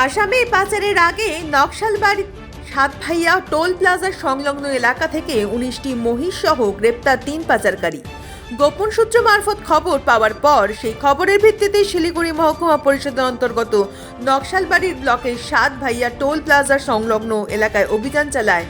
আসামে পাচারের আগে নকশালবাড়ি সাতভাইয়া টোল প্লাজা সংলগ্ন এলাকা থেকে ১৯টি মহিষ সহ গ্রেপ্তার ৩ পাচারকারী। গোপন সূত্র মারফত খবর পাওয়ার পর সেই খবরের ভিত্তিতে শিলিগুড়ি মহকুমা পরিষদের অন্তর্গত নকশালবাড়ির ব্লকের সাতভাইয়া টোল প্লাজা সংলগ্ন এলাকায় অভিযান চালায়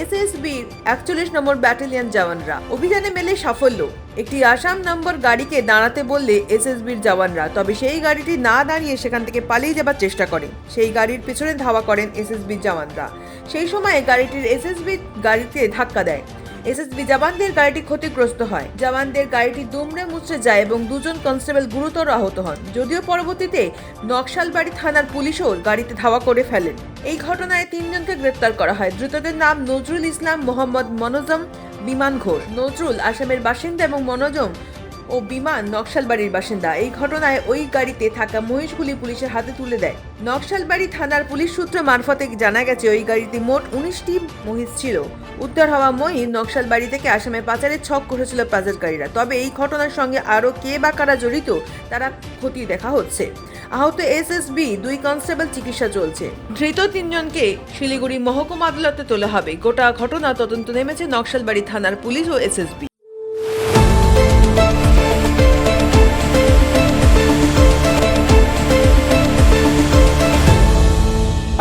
এসএসবির ৪১ নম্বর ব্যাটালিয়ন জওয়ানরা। অভিযানে মেলে সাফল্য। একটি আসাম নম্বর গাড়িকে দাঁড়াতে বললে এসএসবির জওয়ানরা, তবে সেই গাড়িটি না দাঁড়িয়ে সেখান থেকে পালিয়ে যাবার চেষ্টা করে। সেই গাড়ির পেছনে ধাওয়া করেন এসএসবির জওয়ানরা। সেই সময় গাড়িটির এসএসবি গাড়িতে ধাক্কা দেয়। এসএসবি জওয়ানদের গাড়িটি ক্ষতিগ্রস্ত হয়। জওয়ানদের গাড়িটি দুমড়ে মুচড়ে যায় এবং দুজন কনস্টেবল গুরুতর আহত হন। যদিও পরবর্তীতে নকশালবাড়ি থানার পুলিশও গাড়িতে ধাওয়া করে ফেলেন। এই ঘটনায় ৩ জনকে গ্রেপ্তার করা হয়। ধৃতদের নাম নজরুল ইসলাম, মোহাম্মদ মনোজম, বিমান ঘোষ। নজরুল আসামের বাসিন্দা এবং মনোজম ও বিমান নকশালবাড়ির বাসিন্দা। এই ঘটনায় ওই গাড়িতে থাকা মহিষগুলি পুলিশের হাতে তুলে দেয়। নকশালবাড়ি থানার পুলিশ সূত্র মারফতে জানা গেছে, ওই গাড়িতে মোট ১৯টি মহিষ ছিল। উদ্ধার হওয়া মহিষ নকশালবাড়ি থেকে আসামে পাচারের ছক করেছিল পাচারকারীরা। তবে এই ঘটনার সঙ্গে আরও কে বা কারা জড়িত তারা খতিয়ে দেখা হচ্ছে। আহত এসএসবি ২ কনস্টেবল চিকিৎসা চলছে। ধৃত ৩ জনকে শিলিগুড়ি মহকুমা আদালতে তোলা হবে। গোটা ঘটনা তদন্ত নেমেছে নকশালবাড়ি থানার পুলিশ ও এসএসবি।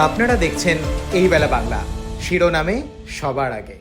আপনারা দেখছেন এই বেলা বাংলা, শিরোনামে সবার আগে।